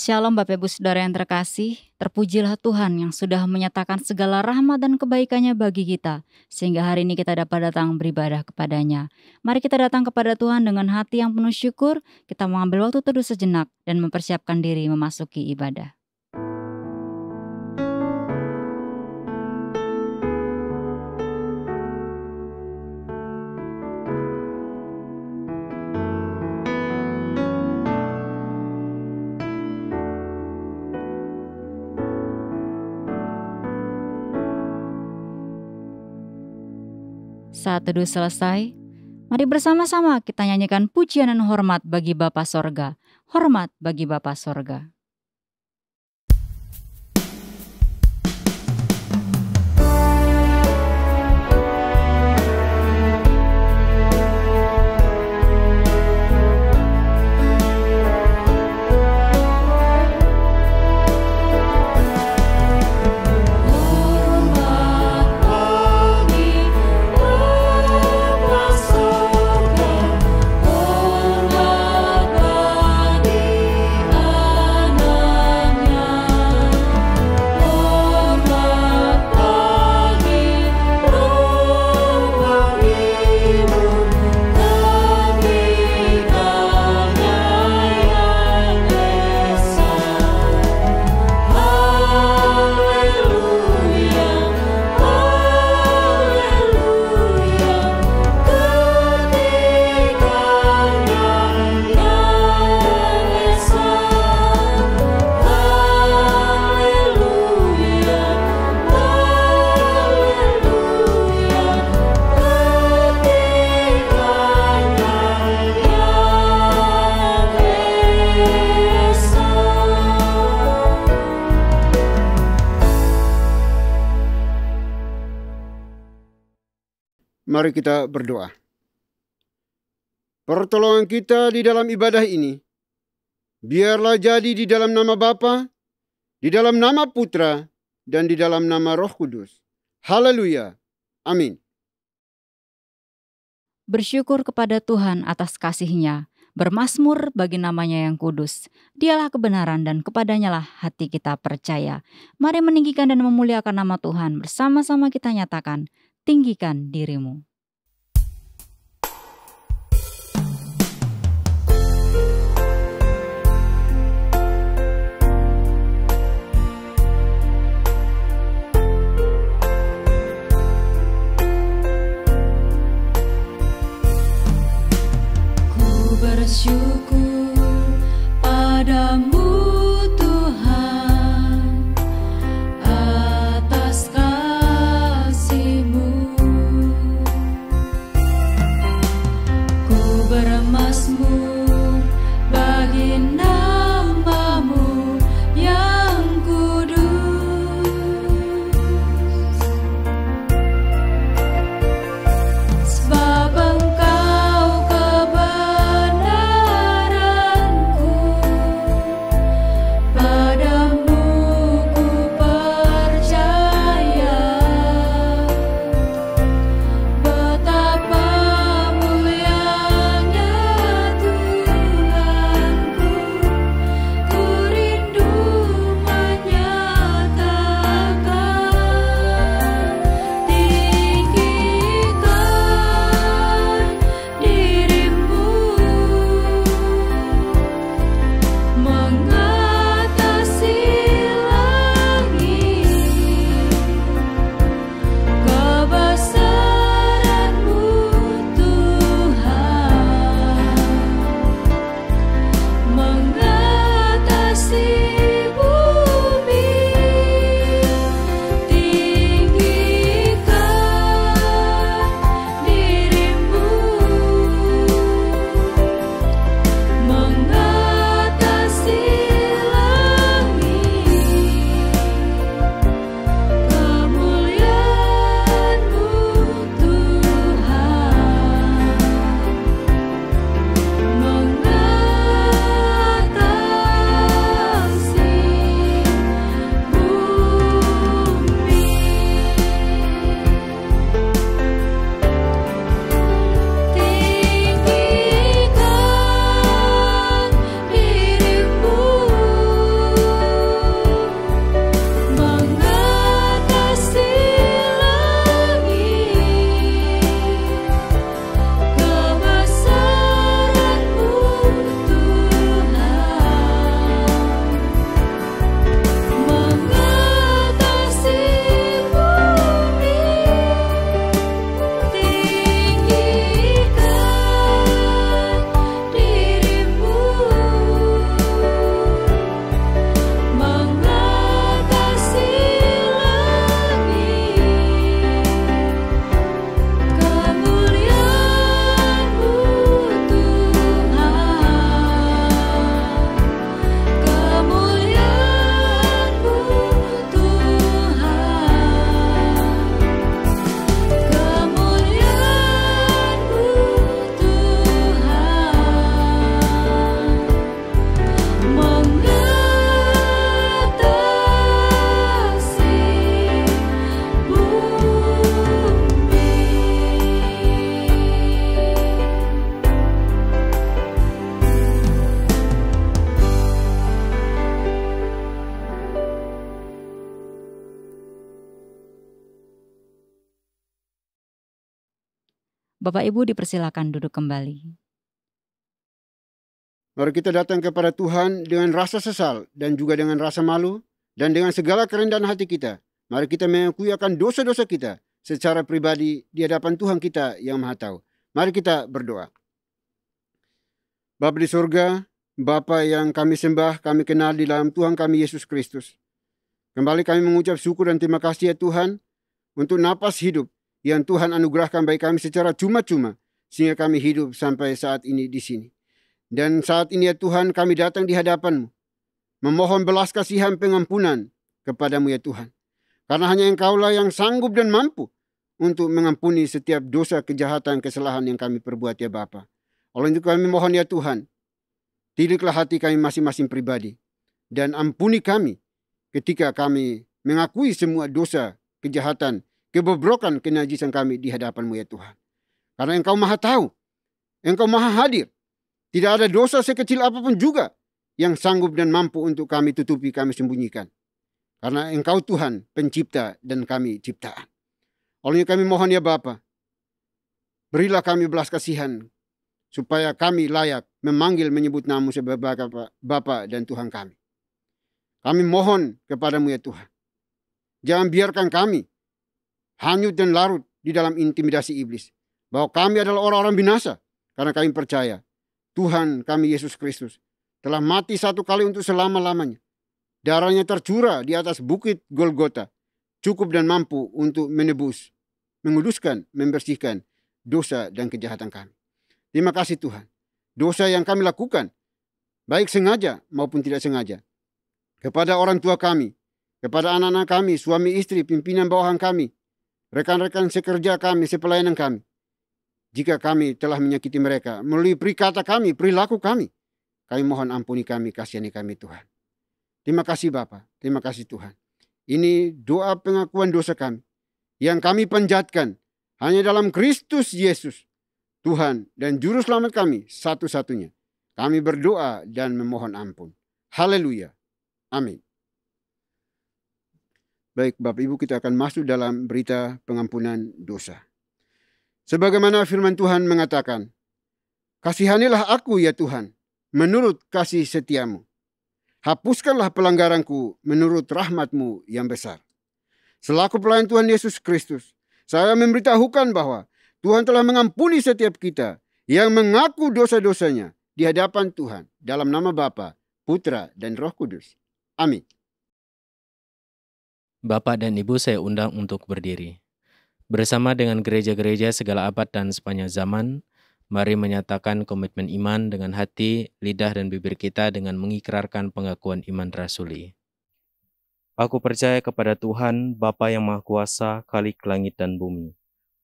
Shalom Bapak Ibu Saudara yang terkasih, terpujilah Tuhan yang sudah menyatakan segala rahmat dan kebaikannya bagi kita, sehingga hari ini kita dapat datang beribadah kepadanya. Mari kita datang kepada Tuhan dengan hati yang penuh syukur, kita mengambil waktu teduh sejenak dan mempersiapkan diri memasuki ibadah. Saat teduh selesai, mari bersama-sama kita nyanyikan pujian dan hormat bagi Bapa Sorga. Hormat bagi Bapa Sorga. Mari kita berdoa. Pertolongan kita di dalam ibadah ini, biarlah jadi di dalam nama Bapa, di dalam nama Putra, dan di dalam nama Roh Kudus. Haleluya. Amin. Bersyukur kepada Tuhan atas kasih-Nya, bermazmur bagi namanya yang kudus. Dialah kebenaran dan kepadanya lah hati kita percaya. Mari meninggikan dan memuliakan nama Tuhan. Bersama-sama kita nyatakan, tinggikan dirimu. Ku bersyukur padamu Tuhan atas kasih-Mu. Bapak Ibu dipersilakan duduk kembali. Mari kita datang kepada Tuhan dengan rasa sesal dan juga dengan rasa malu dan dengan segala kerendahan hati kita. Mari kita mengakui akan dosa-dosa kita secara pribadi di hadapan Tuhan kita yang Maha Tahu. Mari kita berdoa. Bapa di surga, Bapa yang kami sembah, kami kenal di dalam Tuhan kami Yesus Kristus. Kembali kami mengucap syukur dan terima kasih ya Tuhan untuk napas hidup yang Tuhan anugerahkan bagi kami secara cuma-cuma sehingga kami hidup sampai saat ini di sini. Dan saat ini ya Tuhan kami datang di hadapan-Mu memohon belas kasihan pengampunan kepadamu ya Tuhan. Karena hanya Engkaulah yang sanggup dan mampu untuk mengampuni setiap dosa, kejahatan, kesalahan yang kami perbuat ya Bapa. Oleh itu kami mohon ya Tuhan, tidiklah hati kami masing-masing pribadi dan ampuni kami ketika kami mengakui semua dosa, kejahatan, kebobrokan, kenajisan kami di hadapan-Mu ya Tuhan. Karena Engkau Maha Tahu, Engkau Maha Hadir. Tidak ada dosa sekecil apapun juga yang sanggup dan mampu untuk kami tutupi, kami sembunyikan. Karena Engkau Tuhan pencipta dan kami ciptaan. Oleh kami mohon ya Bapa, berilah kami belas kasihan supaya kami layak memanggil menyebut nama-Mu sebagai Bapa dan Tuhan kami. Kami mohon kepadamu ya Tuhan. Jangan biarkan kami hanyut dan larut di dalam intimidasi iblis. Bahwa kami adalah orang-orang binasa. Karena kami percaya Tuhan kami Yesus Kristus telah mati satu kali untuk selama-lamanya. Darahnya tercurah di atas bukit Golgota. Cukup dan mampu untuk menebus, menguduskan, membersihkan dosa dan kejahatan kami. Terima kasih Tuhan. Dosa yang kami lakukan, baik sengaja maupun tidak sengaja, kepada orang tua kami, kepada anak-anak kami, suami istri, pimpinan bawahan kami, rekan-rekan sekerja kami, sepelayanan kami. Jika kami telah menyakiti mereka, melalui perkata kami, perilaku kami mohon ampuni kami, kasihani kami Tuhan. Terima kasih Bapa, terima kasih Tuhan. Ini doa pengakuan dosa kami, yang kami panjatkan hanya dalam Kristus Yesus, Tuhan dan Juru Selamat kami satu-satunya. Kami berdoa dan memohon ampun. Haleluya. Amin. Baik Bapak Ibu, kita akan masuk dalam berita pengampunan dosa. Sebagaimana firman Tuhan mengatakan, kasihanilah aku ya Tuhan, menurut kasih setiamu. Hapuskanlah pelanggaranku menurut rahmat-Mu yang besar. Selaku pelayan Tuhan Yesus Kristus, saya memberitahukan bahwa Tuhan telah mengampuni setiap kita yang mengaku dosa-dosanya di hadapan Tuhan dalam nama Bapa, Putra, dan Roh Kudus. Amin. Bapak dan Ibu saya undang untuk berdiri. Bersama dengan gereja-gereja segala abad dan sepanjang zaman, mari menyatakan komitmen iman dengan hati, lidah, dan bibir kita dengan mengikrarkan pengakuan iman rasuli. Aku percaya kepada Tuhan, Bapa yang Maha Kuasa, Khalik langit dan bumi,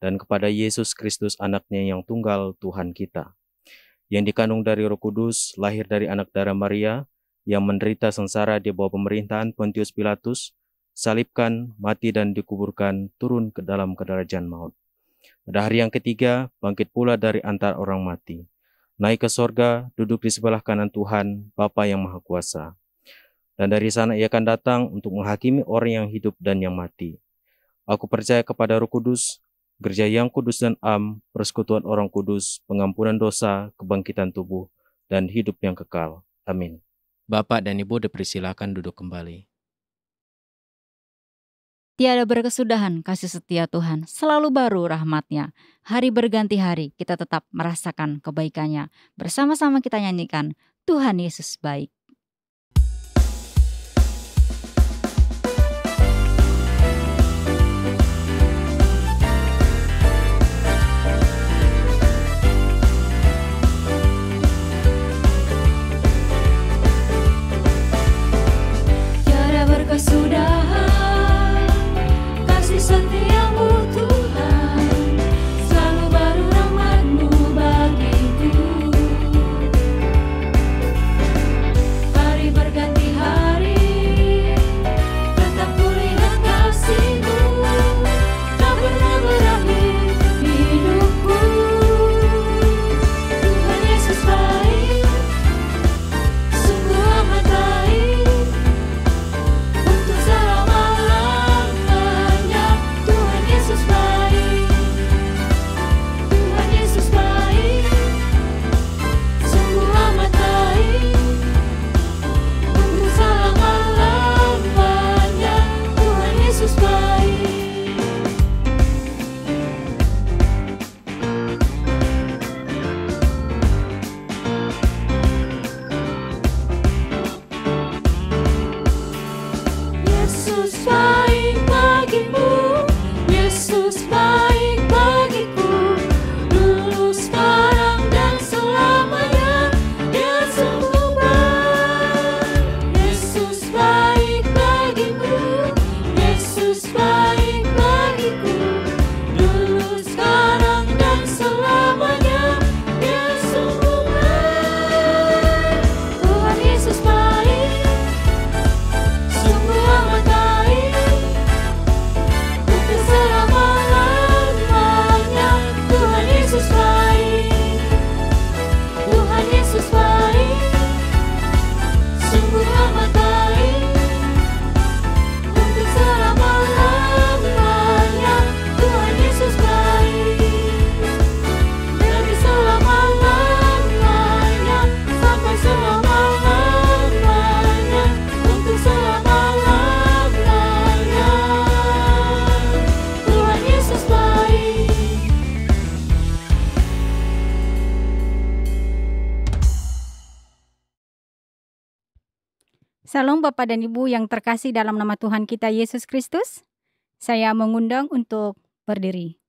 dan kepada Yesus Kristus anaknya yang tunggal Tuhan kita, yang dikandung dari Roh Kudus, lahir dari anak darah Maria, yang menderita sengsara di bawah pemerintahan Pontius Pilatus, salibkan, mati dan dikuburkan, turun ke dalam kedarajan maut. Pada hari yang ketiga, bangkit pula dari antara orang mati. Naik ke sorga, duduk di sebelah kanan Tuhan, Bapa yang Maha Kuasa. Dan dari sana ia akan datang untuk menghakimi orang yang hidup dan yang mati. Aku percaya kepada Roh Kudus, gereja yang kudus dan am, persekutuan orang kudus, pengampunan dosa, kebangkitan tubuh, dan hidup yang kekal. Amin. Bapak dan Ibu dipersilakan duduk kembali. Tiada berkesudahan kasih setia Tuhan, selalu baru rahmat-Nya. Hari berganti hari, kita tetap merasakan kebaikan-Nya. Bersama-sama kita nyanyikan, Tuhan Yesus baik. Tiada berkesudahan kasih setiamu Tuhan, selalu baru rahmat-Mu bagiku. Salam Bapak dan Ibu yang terkasih dalam nama Tuhan kita Yesus Kristus. Saya mengundang untuk berdiri.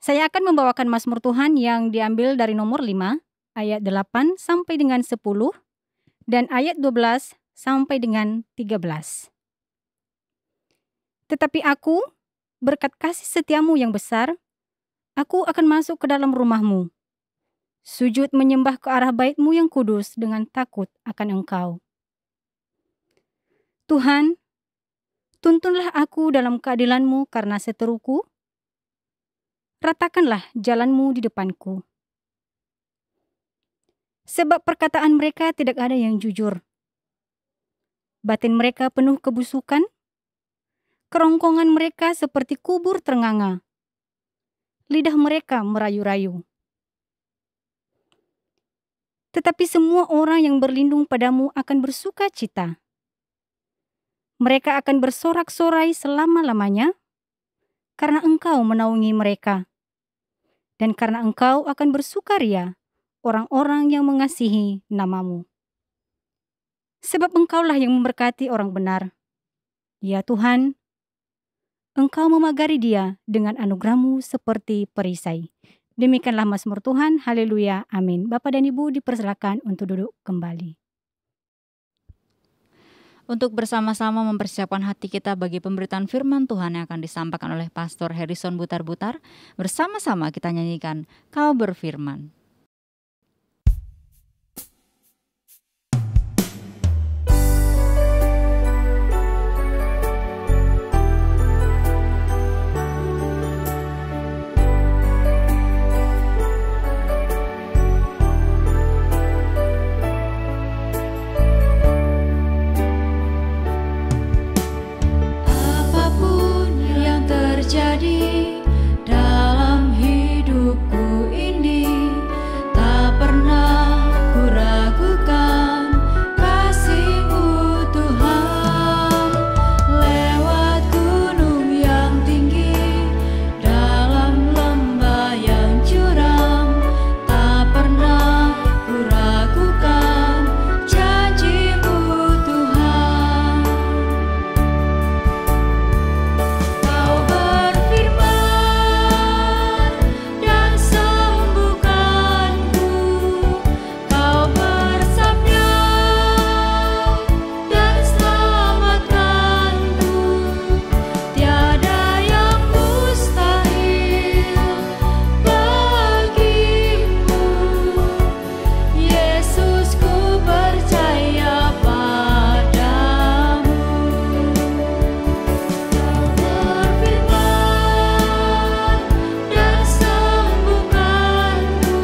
Saya akan membawakan Mazmur Tuhan yang diambil dari nomor 5, ayat 8 sampai dengan 10, dan ayat 12 sampai dengan 13. Tetapi aku, berkat kasih setiamu yang besar, aku akan masuk ke dalam rumahmu, sujud menyembah ke arah bait-Mu yang kudus dengan takut akan Engkau. Tuhan, tuntunlah aku dalam keadilan-Mu karena seteruku. Ratakanlah jalan-Mu di depanku. Sebab perkataan mereka tidak ada yang jujur. Batin mereka penuh kebusukan. Kerongkongan mereka seperti kubur ternganga. Lidah mereka merayu-rayu. Tetapi semua orang yang berlindung padamu akan bersuka cita. Mereka akan bersorak-sorai selama-lamanya, karena Engkau menaungi mereka. Dan karena Engkau akan bersukaria orang-orang yang mengasihi nama-Mu. Sebab Engkaulah yang memberkati orang benar. Ya Tuhan, Engkau memagari dia dengan anugerah-Mu seperti perisai. Demikianlah Mazmur Tuhan, haleluya, amin. Bapak dan Ibu dipersilakan untuk duduk kembali. Untuk bersama-sama mempersiapkan hati kita bagi pemberitaan firman Tuhan yang akan disampaikan oleh Pastor Harrison Butar-Butar, bersama-sama kita nyanyikan Kau Berfirman. Jadi dalam hidupku ini tak pernah kuragukan kasih-Mu Tuhan. Lewat gunung yang tinggi, dalam lembah yang curam, tak pernah kuragukan janji-Mu Tuhan. Kau dan sembuhkanku, Kau bersabda dan selamatkanku. Tiada yang mustahil bagimu, Yesus, ku percaya padamu. Kau berfirman dan sembuhkanku,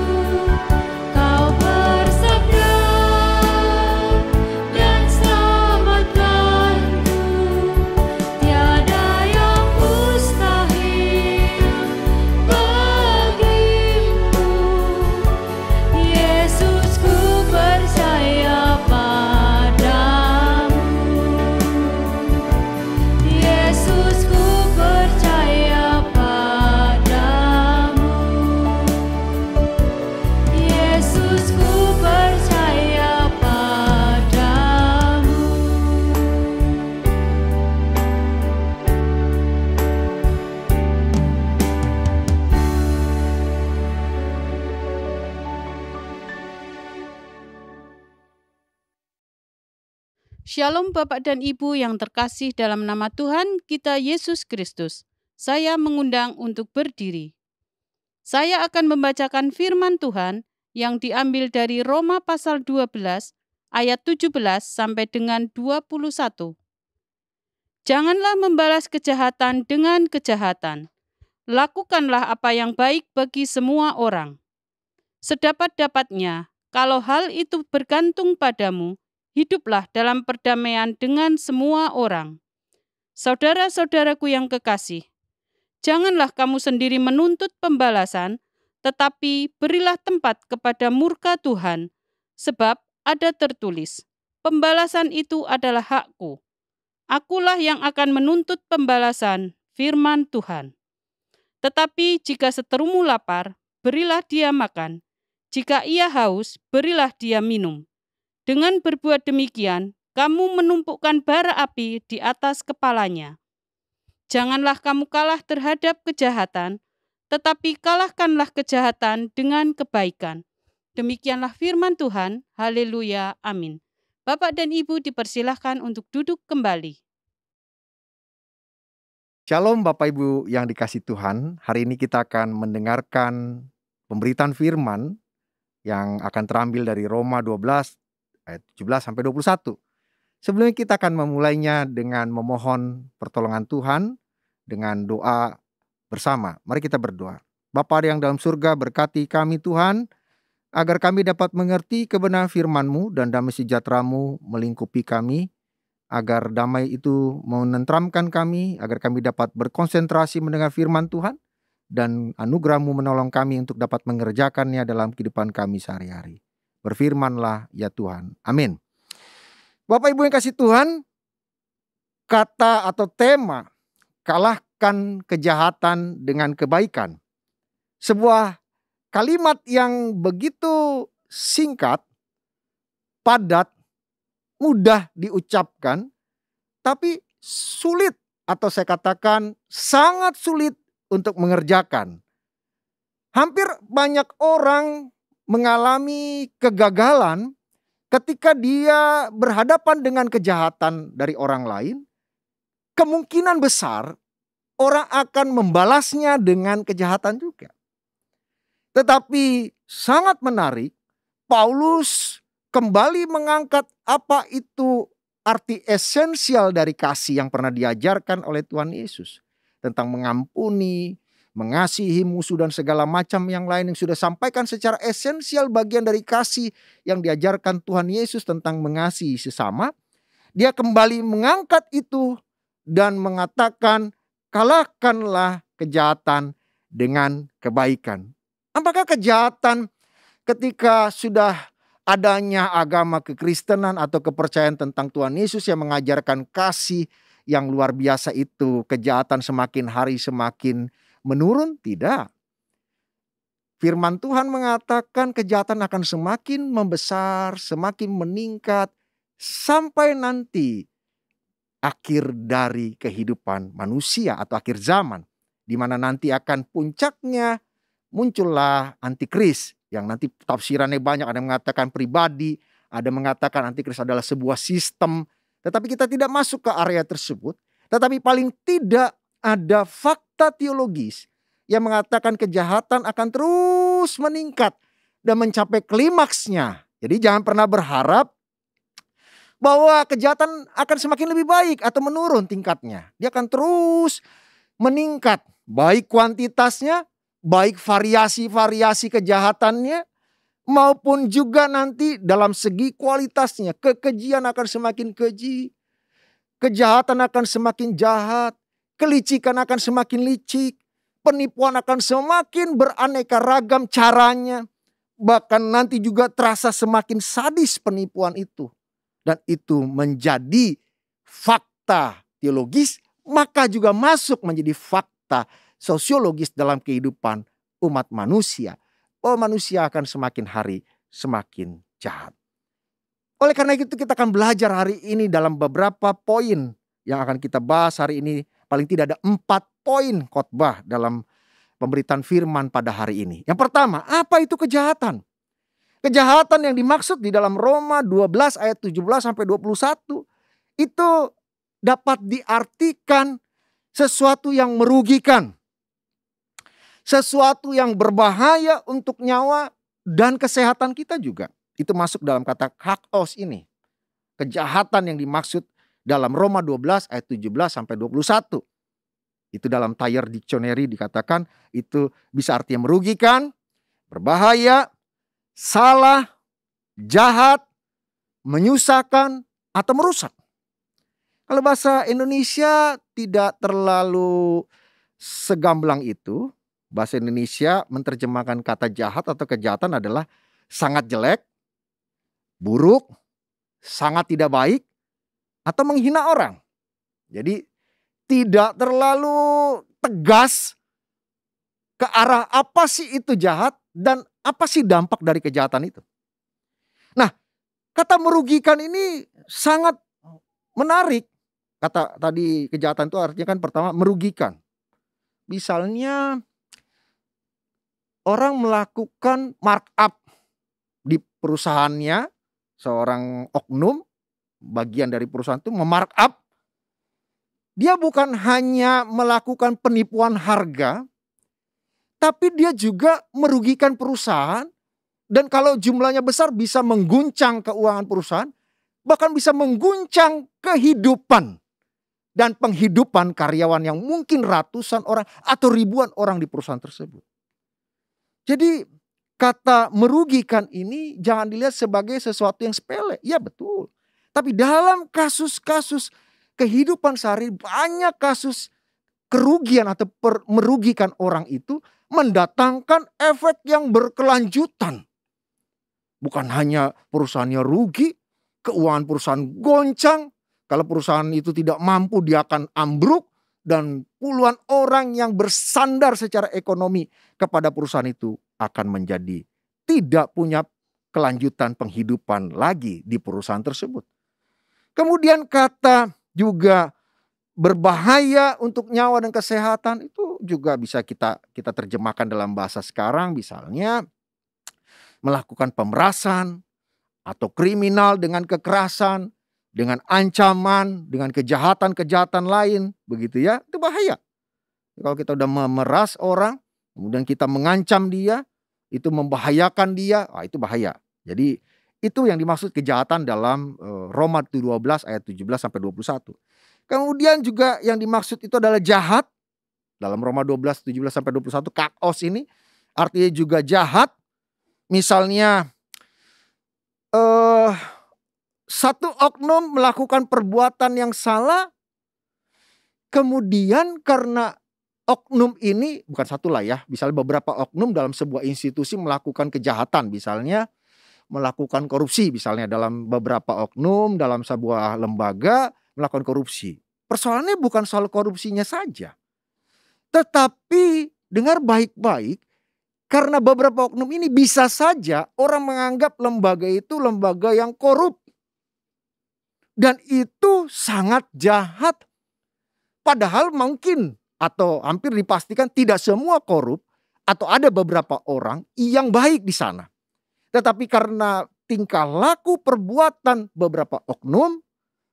Kau bersabda dan selamatkanku. Tiada yang mustahil bagimu, Yesus, ku percaya padamu. Yesus, ku percaya padamu. Yesus, ku percaya padamu. Shalom Bapak dan Ibu yang terkasih dalam nama Tuhan kita Yesus Kristus. Saya mengundang untuk berdiri. Saya akan membacakan firman Tuhan yang diambil dari Roma pasal 12 ayat 17 sampai dengan 21. Janganlah membalas kejahatan dengan kejahatan. Lakukanlah apa yang baik bagi semua orang. Sedapat-dapatnya, kalau hal itu bergantung padamu, hiduplah dalam perdamaian dengan semua orang. Saudara-saudaraku yang kekasih, janganlah kamu sendiri menuntut pembalasan, tetapi berilah tempat kepada murka Tuhan, sebab ada tertulis, pembalasan itu adalah hakku. Akulah yang akan menuntut pembalasan, firman Tuhan. Tetapi jika seterumu lapar, berilah dia makan. Jika ia haus, berilah dia minum. Dengan berbuat demikian, kamu menumpukan bara api di atas kepalanya. Janganlah kamu kalah terhadap kejahatan, tetapi kalahkanlah kejahatan dengan kebaikan. Demikianlah firman Tuhan. Haleluya. Amin. Bapak dan Ibu dipersilahkan untuk duduk kembali. Shalom Bapak Ibu yang dikasihi Tuhan. Hari ini kita akan mendengarkan pemberitaan firman yang akan terambil dari Roma 12 ayat 17 sampai 21. Sebelumnya kita akan memulainya dengan memohon pertolongan Tuhan dengan doa bersama. Mari kita berdoa. Bapa yang dalam surga, berkati kami Tuhan, agar kami dapat mengerti kebenaran firman-Mu dan damai sejahtera-Mu melingkupi kami, agar damai itu menenteramkan kami, agar kami dapat berkonsentrasi mendengar firman Tuhan, dan anugerah-Mu menolong kami untuk dapat mengerjakannya dalam kehidupan kami sehari-hari. Berfirmanlah ya Tuhan. Amin. Bapak Ibu yang kasih Tuhan, kata atau tema kalahkan kejahatan dengan kebaikan. Sebuah kalimat yang begitu singkat, padat, mudah diucapkan, tapi sulit atau saya katakan sangat sulit untuk mengerjakan. Hampir banyak orang mengalami kegagalan ketika dia berhadapan dengan kejahatan dari orang lain. Kemungkinan besar orang akan membalasnya dengan kejahatan juga. Tetapi sangat menarik, Paulus kembali mengangkat apa itu arti esensial dari kasih yang pernah diajarkan oleh Tuhan Yesus. Tentang mengampuni, mengasihi musuh dan segala macam yang lain yang sudah sampaikan secara esensial bagian dari kasih yang diajarkan Tuhan Yesus tentang mengasihi sesama. Dia kembali mengangkat itu dan mengatakan kalahkanlah kejahatan dengan kebaikan. Apakah kejahatan ketika sudah adanya agama kekristenan atau kepercayaan tentang Tuhan Yesus yang mengajarkan kasih yang luar biasa itu, kejahatan semakin hari semakin menurun? Tidak. Firman Tuhan mengatakan kejahatan akan semakin membesar, semakin meningkat, sampai nanti akhir dari kehidupan manusia atau akhir zaman. Di mana nanti akan puncaknya muncullah antikris. Yang nanti tafsirannya banyak, ada yang mengatakan pribadi, ada yang mengatakan antikris adalah sebuah sistem. Tetapi kita tidak masuk ke area tersebut. Tetapi paling tidak ada fakta teologis yang mengatakan kejahatan akan terus meningkat dan mencapai klimaksnya. Jadi jangan pernah berharap bahwa kejahatan akan semakin lebih baik atau menurun tingkatnya. Dia akan terus meningkat, baik kuantitasnya, baik variasi-variasi kejahatannya, maupun juga nanti dalam segi kualitasnya. Kekejian akan semakin keji, kejahatan akan semakin jahat, kelicikan akan semakin licik, penipuan akan semakin beraneka ragam caranya. Bahkan nanti juga terasa semakin sadis penipuan itu. Dan itu menjadi fakta teologis, maka juga masuk menjadi fakta sosiologis dalam kehidupan umat manusia. Bahwa manusia akan semakin hari semakin jahat. Oleh karena itu kita akan belajar hari ini dalam beberapa poin yang akan kita bahas hari ini. Paling tidak ada 4 poin khotbah dalam pemberitaan firman pada hari ini. Yang pertama, apa itu kejahatan? Kejahatan yang dimaksud di dalam Roma 12 ayat 17 sampai 21 itu dapat diartikan sesuatu yang merugikan. Sesuatu yang berbahaya untuk nyawa dan kesehatan kita juga. Itu masuk dalam kata kakos ini. Kejahatan yang dimaksud dalam Roma 12 ayat 17 sampai 21. Itu dalam Thayer Dictionary dikatakan itu bisa artinya merugikan, berbahaya, salah, jahat, menyusahkan, atau merusak. Kalau bahasa Indonesia tidak terlalu segamblang itu. Bahasa Indonesia menerjemahkan kata jahat atau kejahatan adalah sangat jelek, buruk, sangat tidak baik, atau menghina orang. Jadi tidak terlalu tegas ke arah apa sih itu jahat dan apa sih dampak dari kejahatan itu. Nah, kata merugikan ini sangat menarik. Kata tadi kejahatan itu artinya kan pertama merugikan. Misalnya orang melakukan markup di perusahaannya, seorang oknum bagian dari perusahaan itu memarkup. Dia bukan hanya melakukan penipuan harga, tapi dia juga merugikan perusahaan. Dan kalau jumlahnya besar bisa mengguncang keuangan perusahaan, bahkan bisa mengguncang kehidupan dan penghidupan karyawan yang mungkin ratusan orang atau ribuan orang di perusahaan tersebut. Jadi kata merugikan ini jangan dilihat sebagai sesuatu yang sepele. Ya betul. Tapi dalam kasus-kasus kehidupan sehari banyak kasus kerugian atau merugikan orang itu mendatangkan efek yang berkelanjutan. Bukan hanya perusahaannya rugi, keuangan perusahaan goncang. Kalau perusahaan itu tidak mampu dia akan ambruk. Dan puluhan orang yang bersandar secara ekonomi kepada perusahaan itu akan menjadi tidak punya kelanjutan penghidupan lagi di perusahaan tersebut. Kemudian kata juga berbahaya untuk nyawa dan kesehatan itu juga bisa kita terjemahkan dalam bahasa sekarang. Misalnya melakukan pemerasan atau kriminal dengan kekerasan, dengan ancaman, dengan kejahatan-kejahatan lain, begitu ya, itu bahaya. Kalau kita udah memeras orang, kemudian kita mengancam dia, itu membahayakan dia, itu bahaya. Jadi itu yang dimaksud kejahatan dalam Roma 12 ayat 17 sampai 21. Kemudian juga yang dimaksud itu adalah jahat. Dalam Roma 12 17 sampai 21 kakos ini artinya juga jahat. Misalnya satu oknum melakukan perbuatan yang salah, kemudian karena oknum ini, bukan satu lah ya, misalnya beberapa oknum dalam sebuah institusi melakukan kejahatan, misalnya melakukan korupsi, misalnya dalam beberapa oknum dalam sebuah lembaga melakukan korupsi. Persoalannya bukan soal korupsinya saja, tetapi dengar baik-baik, karena beberapa oknum ini bisa saja orang menganggap lembaga itu lembaga yang korup. Dan itu sangat jahat. Padahal mungkin atau hampir dipastikan tidak semua korup atau ada beberapa orang yang baik di sana. Tetapi karena tingkah laku perbuatan beberapa oknum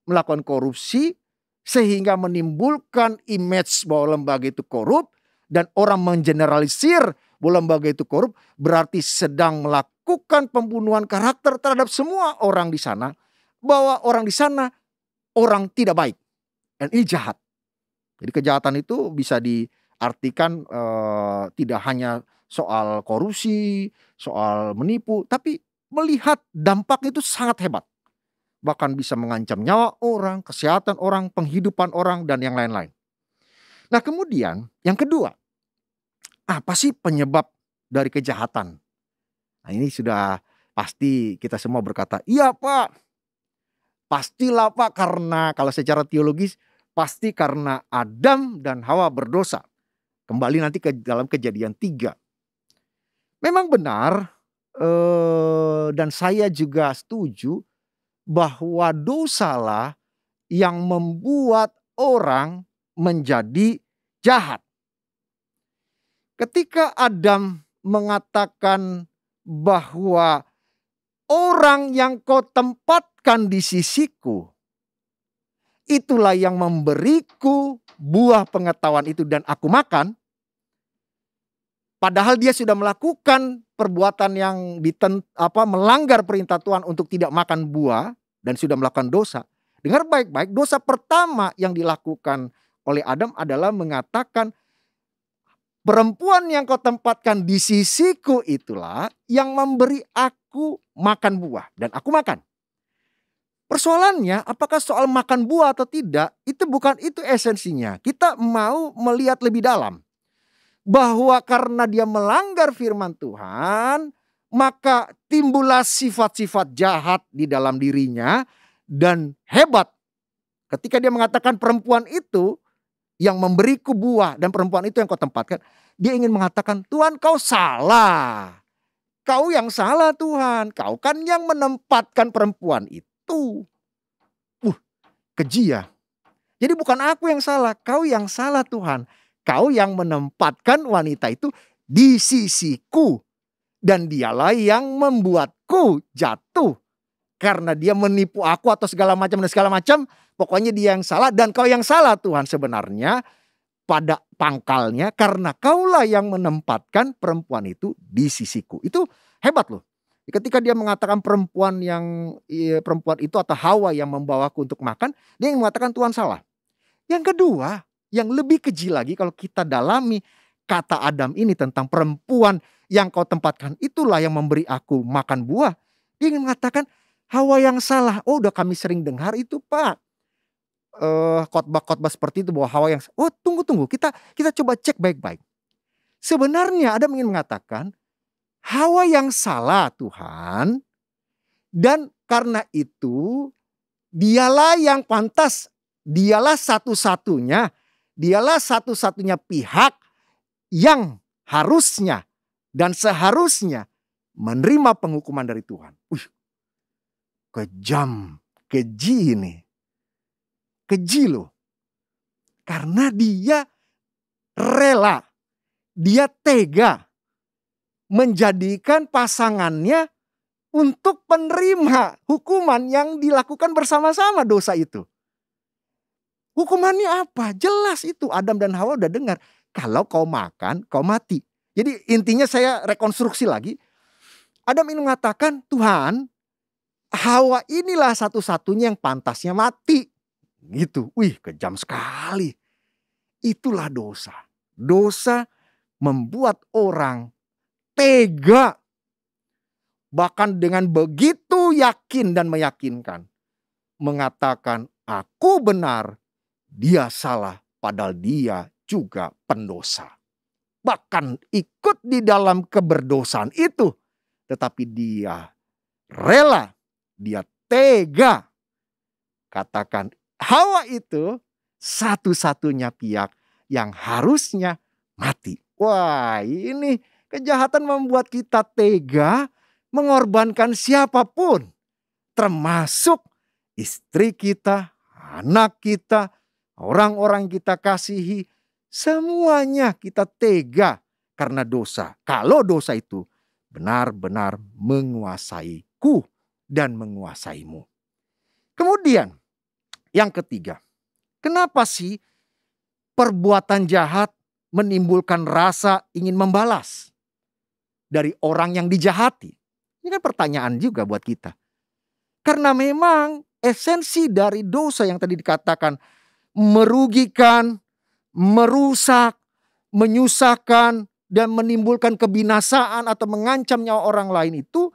melakukan korupsi sehingga menimbulkan image bahwa lembaga itu korup dan orang mengeneralisir bahwa lembaga itu korup berarti sedang melakukan pembunuhan karakter terhadap semua orang di sana. Bahwa orang di sana orang tidak baik dan ini jahat. Jadi kejahatan itu bisa diartikan tidak hanya soal korupsi, soal menipu, tapi melihat dampak itu sangat hebat. Bahkan bisa mengancam nyawa orang, kesehatan orang, penghidupan orang dan yang lain-lain. Nah kemudian yang kedua, apa sih penyebab dari kejahatan? Nah ini sudah pasti kita semua berkata, iya Pak. Pastilah Pak, karena kalau secara teologis pasti karena Adam dan Hawa berdosa. Kembali nanti ke dalam Kejadian 3. Memang benar dan saya juga setuju bahwa dosalah yang membuat orang menjadi jahat. Ketika Adam mengatakan bahwa orang yang kau tempatkan di sisiku, itulah yang memberiku buah pengetahuan itu dan aku makan. Padahal dia sudah melakukan perbuatan yang melanggar perintah Tuhan untuk tidak makan buah dan sudah melakukan dosa. Dengar baik-baik, dosa pertama yang dilakukan oleh Adam adalah mengatakan perempuan yang kau tempatkan di sisiku itulah yang memberi aku makan buah dan aku makan. Persoalannya apakah soal makan buah atau tidak, itu bukan itu esensinya. Kita mau melihat lebih dalam. Bahwa karena dia melanggar firman Tuhan, maka timbullah sifat-sifat jahat di dalam dirinya dan hebat. Ketika dia mengatakan perempuan itu yang memberiku buah dan perempuan itu yang kau tempatkan, dia ingin mengatakan Tuhan kau salah. Kau yang salah Tuhan, kau kan yang menempatkan perempuan itu. keji ya. Jadi bukan aku yang salah, kau yang salah Tuhan. Kau yang menempatkan wanita itu di sisiku. Dan dialah yang membuatku jatuh. Karena dia menipu aku atau segala macam dan segala macam. Pokoknya dia yang salah dan kau yang salah Tuhan. Sebenarnya pada pangkalnya karena kaulah yang menempatkan perempuan itu di sisiku. Itu hebat loh. Ketika dia mengatakan perempuan itu atau Hawa yang membawaku untuk makan, dia yang mengatakan Tuhan salah. Yang kedua, yang lebih keji lagi kalau kita dalami kata Adam ini tentang perempuan yang kau tempatkan itulah yang memberi aku makan buah. Dia ingin mengatakan Hawa yang salah. Oh, udah kami sering dengar itu, Pak. Khotbah-khotbah seperti itu bahwa Hawa yang salah. Oh, tunggu. Kita coba cek baik-baik. Sebenarnya Adam ingin mengatakan Hawa yang salah Tuhan, dan karena itu dialah yang pantas, dialah satu-satunya pihak yang harusnya dan seharusnya menerima penghukuman dari Tuhan. Kejam, keji ini. Keji loh. Karena dia rela, dia tega menjadikan pasangannya untuk penerima hukuman yang dilakukan bersama-sama dosa itu. Hukumannya apa? Jelas itu Adam dan Hawa udah dengar. Kalau kau makan, kau mati. Jadi intinya saya rekonstruksi lagi. Adam ini mengatakan, Tuhan, Hawa inilah satu-satunya yang pantasnya mati. Gitu. Kejam sekali. Itulah dosa. Dosa membuat orang tega. Bahkan dengan begitu yakin dan meyakinkan. Mengatakan aku benar, dia salah. Padahal dia juga pendosa. Bahkan ikut di dalam keberdosaan itu. Tetapi dia rela, dia tega. Katakan Hawa itu satu-satunya pihak yang harusnya mati. Wah, ini kejahatan membuat kita tega mengorbankan siapapun. Termasuk istri kita, anak kita, orang-orang kita kasihi. Semuanya kita tega karena dosa. Kalau dosa itu benar-benar menguasaiku dan menguasaimu. Kemudian yang ketiga. Kenapa sih perbuatan jahat menimbulkan rasa ingin membalas dari orang yang dijahati? Ini kan pertanyaan juga buat kita. Karena memang esensi dari dosa yang tadi dikatakan merugikan, merusak, menyusahkan, dan menimbulkan kebinasaan atau mengancam nyawa orang lain itu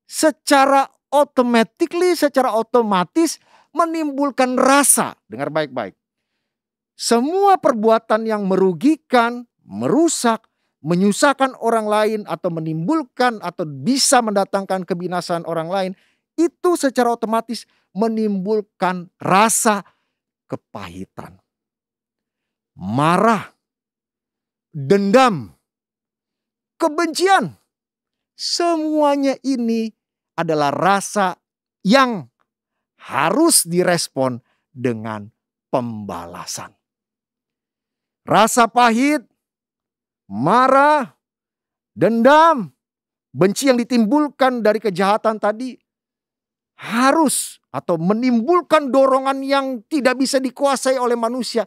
secara otomatis menimbulkan rasa. Dengar baik-baik. Semua perbuatan yang merugikan, merusak, menyusahkan orang lain atau menimbulkan atau bisa mendatangkan kebinasaan orang lain itu secara otomatis menimbulkan rasa kepahitan, marah, dendam, kebencian. Semuanya ini adalah rasa yang harus direspon dengan pembalasan. Rasa pahit, marah, dendam, benci yang ditimbulkan dari kejahatan tadi harus atau menimbulkan dorongan yang tidak bisa dikuasai oleh manusia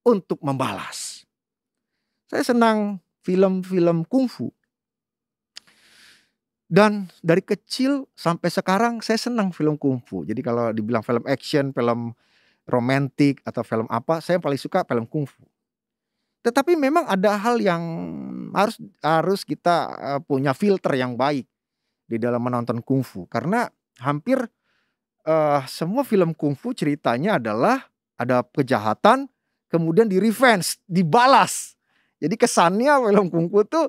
untuk membalas. Saya senang film-film kungfu. Dan dari kecil sampai sekarang saya senang film kungfu. Jadi kalau dibilang film action, film romantik atau film apa, saya paling suka film kungfu. Tetapi memang ada hal yang harus kita punya filter yang baik di dalam menonton kungfu. Karena hampir semua film kungfu ceritanya adalah ada kejahatan, kemudian di revenge, dibalas. Jadi kesannya film kungfu tuh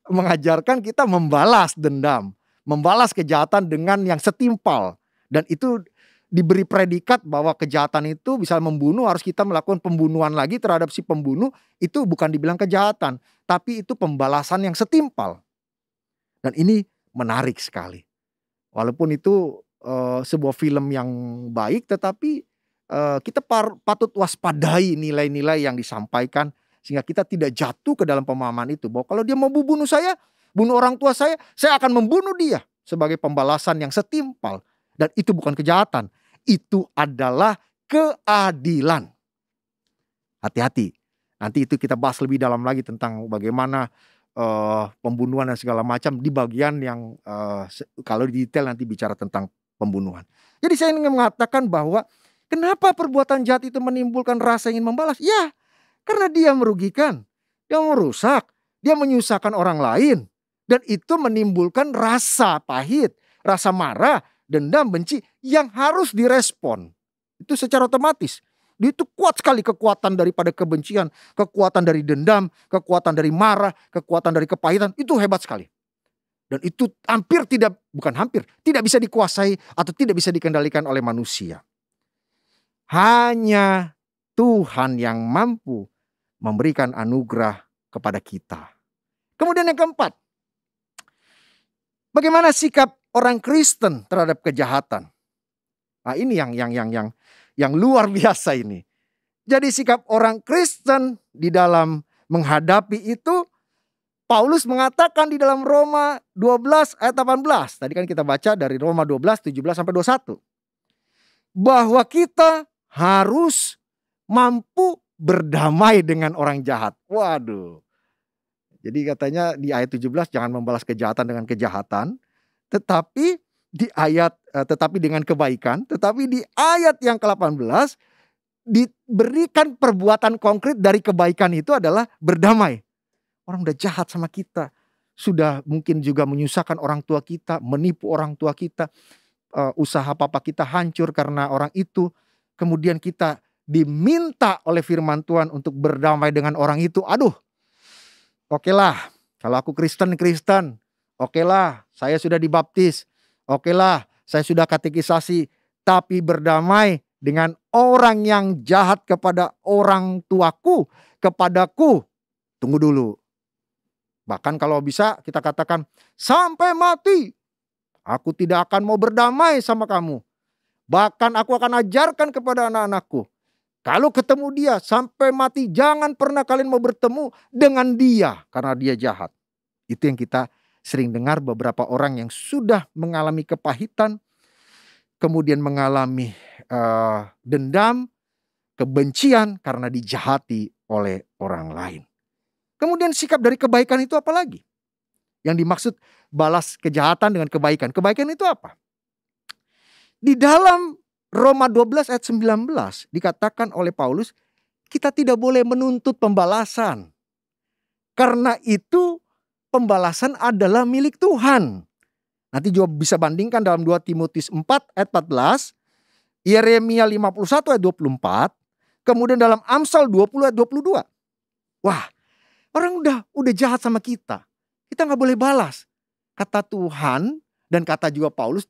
mengajarkan kita membalas dendam, membalas kejahatan dengan yang setimpal. Dan itu diberi predikat bahwa kejahatan itu bisa membunuh, harus kita melakukan pembunuhan lagi terhadap si pembunuh. Itu bukan dibilang kejahatan, tapi itu pembalasan yang setimpal. Dan ini menarik sekali. Walaupun itu sebuah film yang baik, tetapi kita patut waspadai nilai-nilai yang disampaikan sehingga kita tidak jatuh ke dalam pemahaman itu bahwa kalau dia mau bunuh saya, bunuh orang tua saya akan membunuh dia sebagai pembalasan yang setimpal. Dan itu bukan kejahatan, itu adalah keadilan. Hati-hati. Nanti itu kita bahas lebih dalam lagi tentang bagaimana pembunuhan dan segala macam di bagian yang kalau di detail nanti bicara tentang pembunuhan. Jadi saya ingin mengatakan bahwa kenapa perbuatan jahat itu menimbulkan rasa ingin membalas? Ya, karena dia merugikan, dia merusak, dia menyusahkan orang lain. Dan itu menimbulkan rasa pahit, rasa marah, dendam, benci yang harus direspon. Itu secara otomatis. Itu kuat sekali kekuatan daripada kebencian, kekuatan dari dendam, kekuatan dari marah, kekuatan dari kepahitan. Itu hebat sekali. Dan itu tidak bisa dikuasai atau tidak bisa dikendalikan oleh manusia. Hanya Tuhan yang mampu memberikan anugerah kepada kita. Kemudian yang keempat, bagaimana sikap orang Kristen terhadap kejahatan? Nah, ini yang luar biasa ini. Jadi sikap orang Kristen di dalam menghadapi itu, Paulus mengatakan di dalam Roma 12 ayat 18. Tadi kan kita baca dari Roma 12, 17 sampai 21. Bahwa kita harus mampu berdamai dengan orang jahat. Waduh. Jadi katanya di ayat 17 jangan membalas kejahatan dengan kejahatan. Tetapi dengan kebaikan. Tetapi di ayat yang ke-18 diberikan perbuatan konkret dari kebaikan itu adalah berdamai. Orang udah jahat sama kita. Sudah mungkin juga menyusahkan orang tua kita. Menipu orang tua kita. Usaha papa kita hancur karena orang itu. Kemudian kita diminta oleh firman Tuhan untuk berdamai dengan orang itu. Aduh. Oke lah, kalau aku Kristen. Oke lah, saya sudah dibaptis. Oke lah, saya sudah katekisasi. Tapi berdamai dengan orang yang jahat kepada orang tuaku, kepadaku. Tunggu dulu. Bahkan kalau bisa kita katakan, sampai mati. Aku tidak akan mau berdamai sama kamu. Bahkan aku akan ajarkan kepada anak-anakku. Kalau ketemu dia sampai mati, jangan pernah kalian mau bertemu dengan dia karena dia jahat. Itu yang kita sering dengar beberapa orang yang sudah mengalami kepahitan, kemudian mengalami dendam, kebencian karena dijahati oleh orang lain. Kemudian sikap dari kebaikan itu apa lagi? Yang dimaksud balas kejahatan dengan kebaikan. Kebaikan itu apa? Di dalam Roma 12 ayat 19 dikatakan oleh Paulus, kita tidak boleh menuntut pembalasan. Karena itu pembalasan adalah milik Tuhan. Nanti juga bisa bandingkan dalam 2 Timotius 4 ayat 14, Yeremia 51 ayat 24, kemudian dalam Amsal 20 ayat 22. Wah, orang udah jahat sama kita. Kita gak boleh balas. Kata Tuhan. Dan kata juga Paulus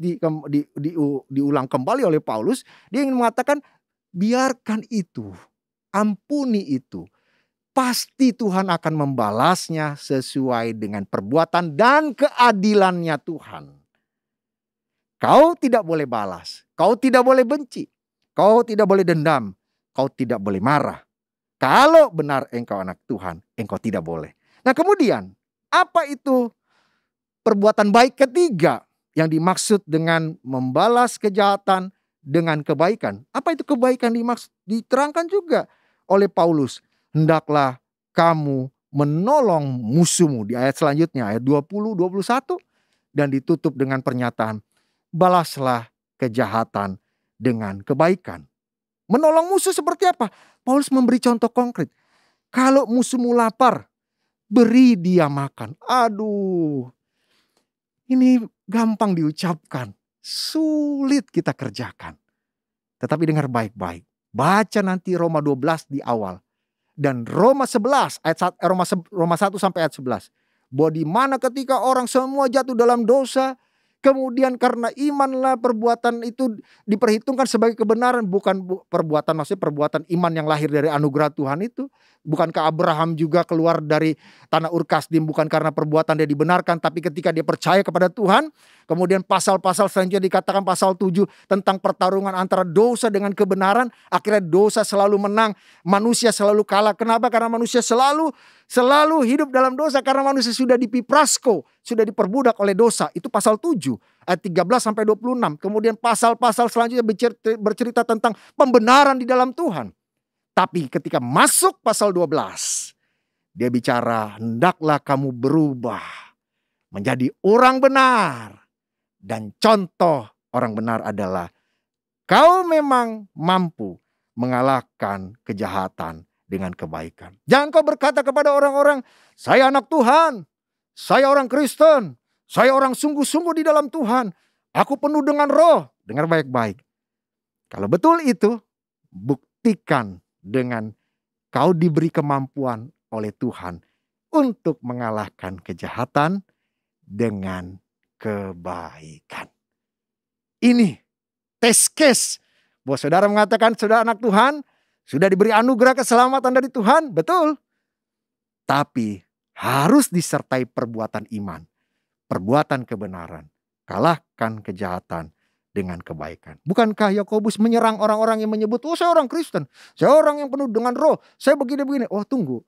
diulang kembali oleh Paulus. Dia ingin mengatakan biarkan itu. Ampuni itu. Pasti Tuhan akan membalasnya sesuai dengan perbuatan dan keadilannya Tuhan. Kau tidak boleh balas. Kau tidak boleh benci. Kau tidak boleh dendam. Kau tidak boleh marah. Kalau benar engkau anak Tuhan, engkau tidak boleh. Nah kemudian apa itu perbuatan baik ketiga? Yang dimaksud dengan membalas kejahatan dengan kebaikan. Apa itu kebaikan dimaksud? Diterangkan juga oleh Paulus. Hendaklah kamu menolong musuhmu. Di ayat selanjutnya, ayat 20-21. Dan ditutup dengan pernyataan, balaslah kejahatan dengan kebaikan. Menolong musuh seperti apa? Paulus memberi contoh konkret. Kalau musuhmu lapar, beri dia makan. Aduh. Ini gampang diucapkan, sulit kita kerjakan. Tetapi dengar baik-baik. Baca nanti Roma 12 di awal. Dan Roma 11 Roma 1 sampai ayat 11. Bahwa di mana ketika orang semua jatuh dalam dosa, kemudian karena imanlah perbuatan itu diperhitungkan sebagai kebenaran, bukan perbuatan, maksudnya perbuatan iman yang lahir dari anugerah Tuhan itu. Bukankah Abraham juga keluar dari tanah Ur Kasdim bukan karena perbuatan dia dibenarkan, tapi ketika dia percaya kepada Tuhan, Kemudian pasal-pasal selanjutnya dikatakan pasal 7 tentang pertarungan antara dosa dengan kebenaran. Akhirnya dosa selalu menang, manusia selalu kalah. Kenapa? Karena manusia selalu hidup dalam dosa. Karena manusia sudah dipiprasko, sudah diperbudak oleh dosa. Itu pasal 7 ayat 13 sampai 26. Kemudian pasal-pasal selanjutnya bercerita tentang pembenaran di dalam Tuhan. Tapi ketika masuk pasal 12, dia bicara, hendaklah kamu berubah menjadi orang benar. Dan contoh orang benar adalah kau memang mampu mengalahkan kejahatan dengan kebaikan. Jangan kau berkata kepada orang-orang, saya anak Tuhan, saya orang Kristen, saya orang sungguh-sungguh di dalam Tuhan, aku penuh dengan roh. Dengar baik-baik. Kalau betul itu, buktikan dengan kau diberi kemampuan oleh Tuhan untuk mengalahkan kejahatan dengan kebaikan. Ini test case bahwa saudara mengatakan saudara anak Tuhan, sudah diberi anugerah keselamatan dari Tuhan, betul. Tapi harus disertai perbuatan iman, perbuatan kebenaran, kalahkan kejahatan dengan kebaikan. Bukankah Yakobus menyerang orang-orang yang menyebut, oh saya orang Kristen, saya orang yang penuh dengan roh, saya begini-begini. Oh tunggu,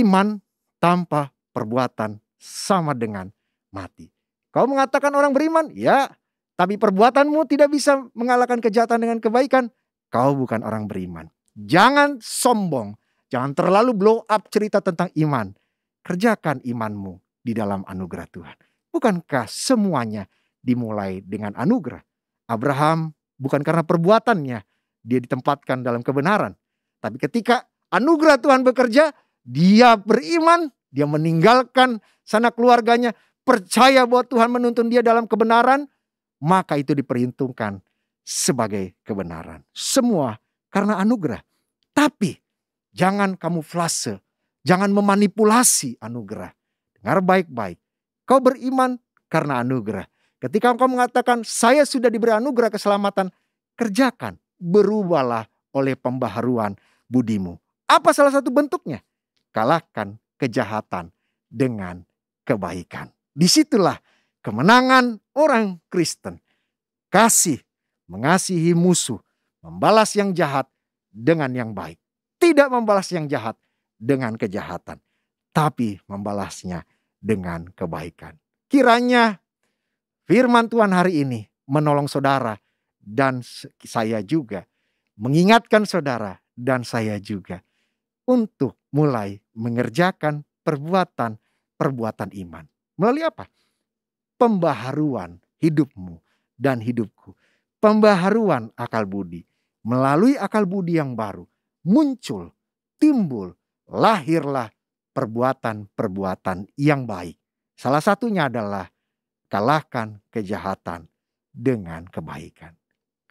iman tanpa perbuatan sama dengan mati. Kau mengatakan orang beriman, ya, tapi perbuatanmu tidak bisa mengalahkan kejahatan dengan kebaikan, kau bukan orang beriman. Jangan sombong, jangan terlalu blow up cerita tentang iman. Kerjakan imanmu di dalam anugerah Tuhan. Bukankah semuanya dimulai dengan anugerah? Abraham bukan karena perbuatannya dia ditempatkan dalam kebenaran. Tapi ketika anugerah Tuhan bekerja, dia beriman, dia meninggalkan sanak keluarganya, percaya bahwa Tuhan menuntun dia dalam kebenaran, maka itu diperhitungkan sebagai kebenaran. Semua karena anugerah. Tapi jangan kamuflase, jangan memanipulasi anugerah. Dengar baik-baik. Kau beriman karena anugerah. Ketika engkau mengatakan saya sudah diberi anugerah keselamatan, kerjakan, berubahlah oleh pembaharuan budimu. Apa salah satu bentuknya? Kalahkan kejahatan dengan kebaikan. Disitulah kemenangan orang Kristen. Kasih, mengasihi musuh, membalas yang jahat dengan yang baik. Tidak membalas yang jahat dengan kejahatan, tapi membalasnya dengan kebaikan. Kiranya firman Tuhan hari ini menolong saudara dan saya juga, mengingatkan saudara dan saya juga untuk mulai mengerjakan perbuatan iman. Melalui apa? Pembaharuan hidupmu dan hidupku. Pembaharuan akal budi. Melalui akal budi yang baru muncul, timbul, lahirlah perbuatan-perbuatan yang baik. Salah satunya adalah kalahkan kejahatan dengan kebaikan.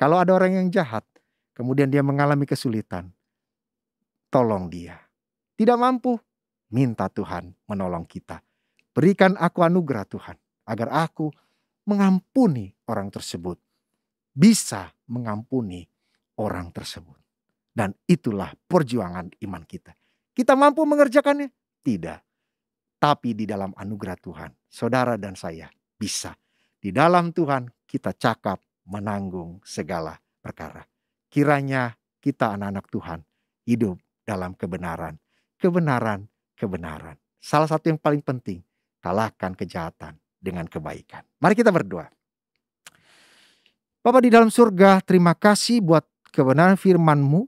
Kalau ada orang yang jahat, kemudian dia mengalami kesulitan, tolong dia. Tidak mampu, minta Tuhan menolong kita. Berikan aku anugerah Tuhan, agar aku mengampuni orang tersebut. Bisa mengampuni orang tersebut. Dan itulah perjuangan iman kita. Kita mampu mengerjakannya? Tidak. Tapi di dalam anugerah Tuhan, saudara dan saya bisa. Di dalam Tuhan kita cakap menanggung segala perkara. Kiranya kita anak-anak Tuhan hidup dalam kebenaran. Kebenaran. Salah satu yang paling penting, kalahkan kejahatan dengan kebaikan. Mari kita berdoa. Bapa di dalam surga, terima kasih buat kebenaran firman-Mu.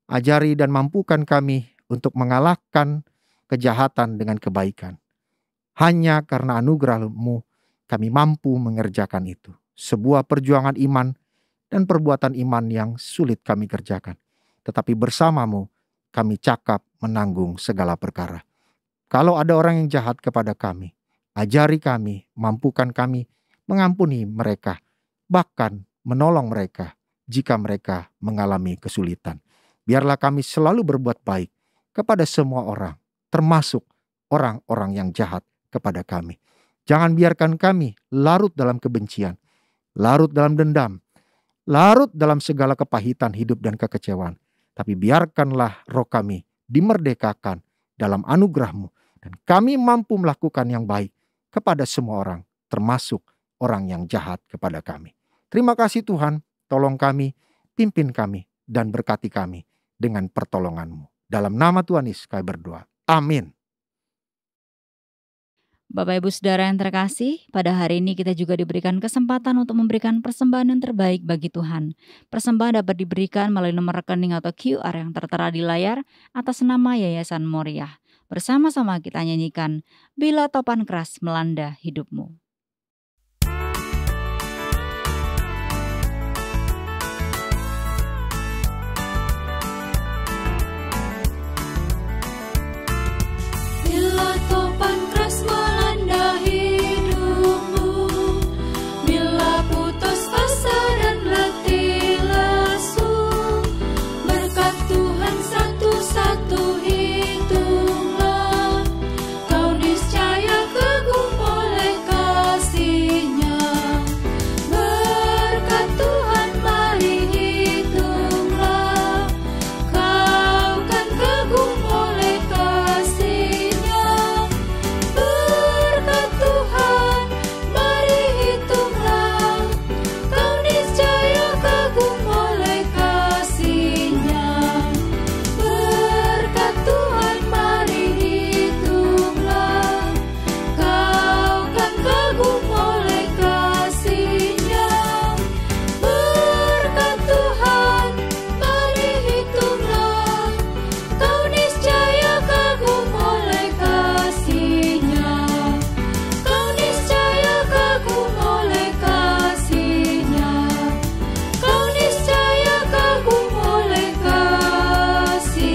Ajari dan mampukan kami untuk mengalahkan kejahatan dengan kebaikan. Hanya karena anugerah-Mu kami mampu mengerjakan itu. Sebuah perjuangan iman dan perbuatan iman yang sulit kami kerjakan. Tetapi bersama-Mu kami cakap menanggung segala perkara. Kalau ada orang yang jahat kepada kami, ajari kami, mampukan kami mengampuni mereka. Bahkan menolong mereka jika mereka mengalami kesulitan. Biarlah kami selalu berbuat baik kepada semua orang, termasuk orang-orang yang jahat kepada kami. Jangan biarkan kami larut dalam kebencian, larut dalam dendam, larut dalam segala kepahitan hidup dan kekecewaan. Tapi biarkanlah roh kami dimerdekakan dalam anugerah-Mu. Dan kami mampu melakukan yang baik kepada semua orang, termasuk orang yang jahat kepada kami. Terima kasih Tuhan, tolong kami, pimpin kami, dan berkati kami dengan pertolongan-Mu. Dalam nama Tuhan Yesus kami berdoa. Amin. Bapak Ibu Saudara yang terkasih, pada hari ini kita juga diberikan kesempatan untuk memberikan persembahan yang terbaik bagi Tuhan. Persembahan dapat diberikan melalui nomor rekening atau QR yang tertera di layar atas nama Yayasan Moriah. Bersama-sama kita nyanyikan Bila Topan Keras Melanda Hidupmu. Bila topan keras melanda hidupmu, bila putus asa dan letih lesu, berkat Tuhan satu-satu hitunglah, kau niscaya kagum oleh kasih-Nya. Berkat Tuhan mari hitunglah, kau kan kagum oleh kasih-Nya. Berkat Tuhan mari hitunglah, kau niscaya kagum oleh kasih-Nya. Berkat Tuhan mari hitunglah, kau kan kagum oleh kasih-Nya. Berkat Tuhan mari hitunglah, kau niscaya kagum oleh kasih-Nya. Kau niscaya kagum oleh kasih-Nya. Kau niscaya kagum oleh kasih-Nya.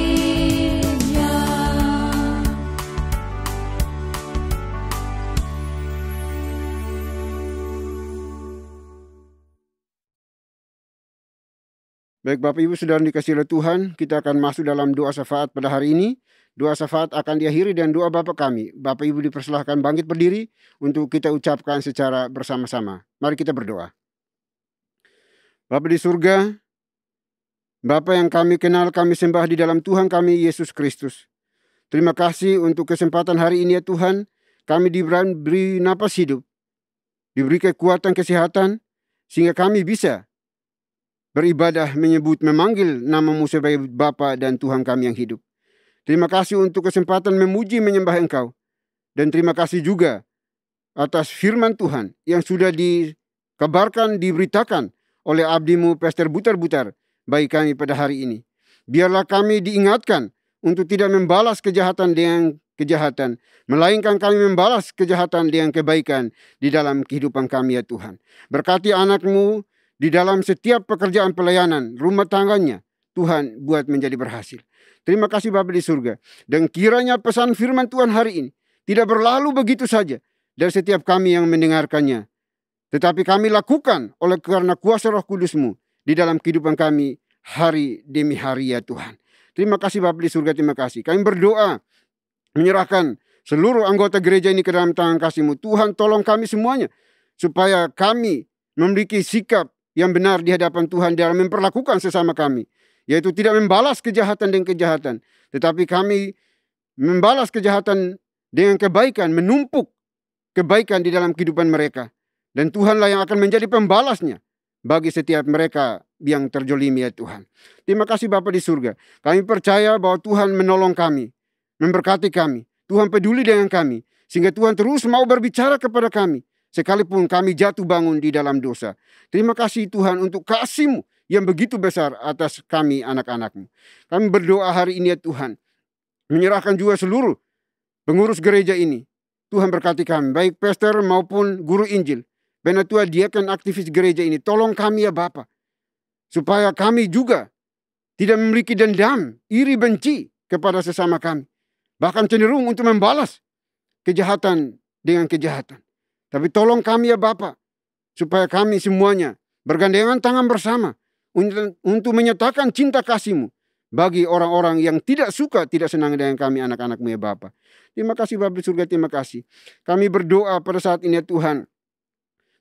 Baik Bapak Ibu Saudara dikasihi oleh Tuhan, kita akan masuk dalam doa syafaat pada hari ini. Doa syafaat akan diakhiri dengan doa Bapa kami. Bapak Ibu dipersilahkan bangkit berdiri untuk kita ucapkan secara bersama-sama. Mari kita berdoa. Bapa di surga, Bapa yang kami kenal, kami sembah di dalam Tuhan kami Yesus Kristus. Terima kasih untuk kesempatan hari ini ya Tuhan. Kami diberi napas hidup, diberi kekuatan kesehatan, sehingga kami bisa beribadah, memanggil nama-Mu sebagai Bapa dan Tuhan kami yang hidup. Terima kasih untuk kesempatan memuji menyembah Engkau. Dan terima kasih juga atas firman Tuhan yang sudah dikabarkan, diberitakan oleh abdi-Mu Pastor Butar-Butar bagi kami pada hari ini. Biarlah kami diingatkan untuk tidak membalas kejahatan dengan kejahatan, melainkan kami membalas kejahatan dengan kebaikan di dalam kehidupan kami ya Tuhan. Berkati anak-Mu di dalam setiap pekerjaan pelayanan, rumah tangganya, Tuhan buat menjadi berhasil. Terima kasih Bapa di surga. Dan kiranya pesan firman Tuhan hari ini tidak berlalu begitu saja dari setiap kami yang mendengarkannya. Tetapi kami lakukan oleh karena kuasa Roh Kudus-Mu di dalam kehidupan kami hari demi hari ya Tuhan. Terima kasih Bapa di surga, terima kasih. Kami berdoa menyerahkan seluruh anggota gereja ini ke dalam tangan kasih-Mu. Tuhan tolong kami semuanya supaya kami memiliki sikap yang benar di hadapan Tuhan dalam memperlakukan sesama kami. Yaitu tidak membalas kejahatan dengan kejahatan. Tetapi kami membalas kejahatan dengan kebaikan, menumpuk kebaikan di dalam kehidupan mereka. Dan Tuhanlah yang akan menjadi pembalasnya bagi setiap mereka yang terjolimi ya Tuhan. Terima kasih Bapa di surga. Kami percaya bahwa Tuhan menolong kami, memberkati kami. Tuhan peduli dengan kami. Sehingga Tuhan terus mau berbicara kepada kami. Sekalipun kami jatuh bangun di dalam dosa. Terima kasih Tuhan untuk kasih-Mu yang begitu besar atas kami anak-anak-Mu. Kami berdoa hari ini ya Tuhan. Menyerahkan juga seluruh pengurus gereja ini. Tuhan berkati kami. Baik pastor maupun guru Injil. Penatua diaken aktivis gereja ini. Tolong kami ya Bapa. Supaya kami juga tidak memiliki dendam, iri, benci kepada sesama kami. Bahkan cenderung untuk membalas kejahatan dengan kejahatan. Tapi tolong kami ya Bapa. Supaya kami semuanya bergandengan tangan bersama. Untuk menyatakan cinta kasih-Mu bagi orang-orang yang tidak suka, tidak senang dengan kami anak-anak-Mu ya Bapa. Terima kasih Bapa di surga, terima kasih. Kami berdoa pada saat ini ya Tuhan.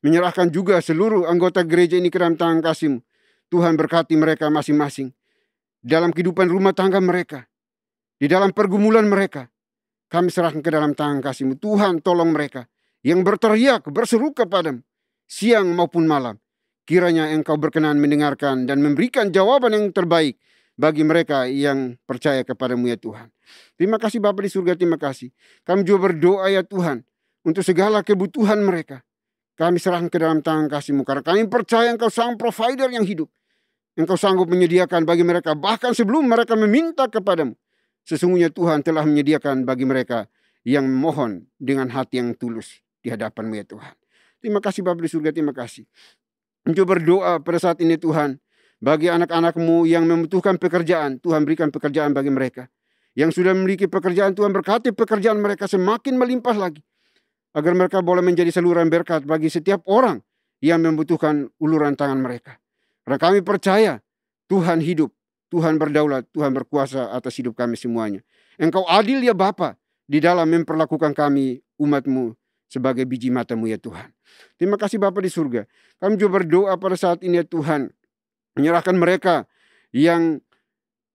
Menyerahkan juga seluruh anggota gereja ini ke dalam tangan kasih-Mu. Tuhan berkati mereka masing-masing. Dalam kehidupan rumah tangga mereka. Di dalam pergumulan mereka. Kami serahkan ke dalam tangan kasih-Mu. Tuhan tolong mereka. Yang berteriak, berseru kepadamu. siang maupun malam. Kiranya Engkau berkenan mendengarkan dan memberikan jawaban yang terbaik bagi mereka yang percaya kepadamu ya Tuhan. Terima kasih Bapa di surga, terima kasih. Kami juga berdoa ya Tuhan untuk segala kebutuhan mereka. Kami serahkan ke dalam tangan kasih-Mu karena kami percaya Engkau sang provider yang hidup. Engkau sanggup menyediakan bagi mereka bahkan sebelum mereka meminta kepadamu. Sesungguhnya Tuhan telah menyediakan bagi mereka yang memohon dengan hati yang tulus di hadapan-Mu ya Tuhan. Terima kasih Bapa di surga, terima kasih. Mencoba berdoa pada saat ini Tuhan, bagi anak-anak-Mu yang membutuhkan pekerjaan, Tuhan berikan pekerjaan bagi mereka. Yang sudah memiliki pekerjaan, Tuhan berkati pekerjaan mereka semakin melimpah lagi. Agar mereka boleh menjadi saluran berkat bagi setiap orang yang membutuhkan uluran tangan mereka. Karena kami percaya Tuhan hidup, Tuhan berdaulat, Tuhan berkuasa atas hidup kami semuanya. Engkau adil ya Bapa di dalam memperlakukan kami umat-Mu sebagai biji mata-Mu ya Tuhan. Terima kasih Bapa di surga. Kami juga berdoa pada saat ini ya Tuhan. Menyerahkan mereka yang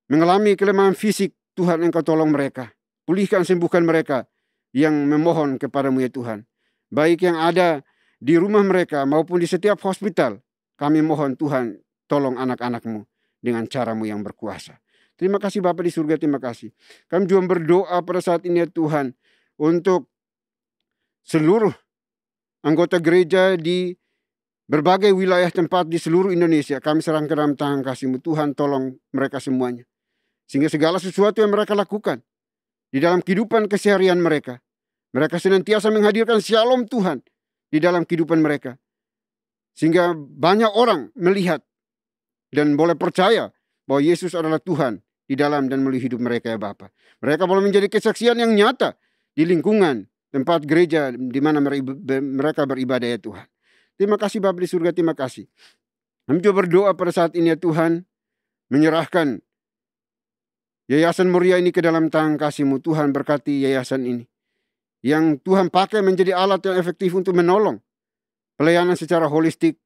mengalami kelemahan fisik. Tuhan Engkau tolong mereka. Pulihkan, sembuhkan mereka yang memohon kepadamu ya Tuhan. Baik yang ada di rumah mereka maupun di setiap hospital. Kami mohon Tuhan tolong anak-anak-Mu dengan cara-Mu yang berkuasa. Terima kasih Bapa di surga, terima kasih. Kami juga berdoa pada saat ini ya Tuhan. Untuk seluruh anggota gereja di berbagai wilayah tempat di seluruh Indonesia. Kami serahkan ke dalam tangan kasih-Mu. Tuhan tolong mereka semuanya. Sehingga segala sesuatu yang mereka lakukan di dalam kehidupan keseharian mereka. Mereka senantiasa menghadirkan shalom Tuhan di dalam kehidupan mereka. Sehingga banyak orang melihat dan boleh percaya bahwa Yesus adalah Tuhan di dalam dan melalui hidup mereka ya Bapa. Mereka boleh menjadi kesaksian yang nyata di lingkungan tempat gereja di mana mereka beribadah ya Tuhan. Terima kasih Bapa di surga, terima kasih. Kami juga berdoa pada saat ini ya Tuhan. Menyerahkan Yayasan Moria ini ke dalam tangan kasih-Mu. Tuhan berkati yayasan ini. Yang Tuhan pakai menjadi alat yang efektif untuk menolong pelayanan secara holistik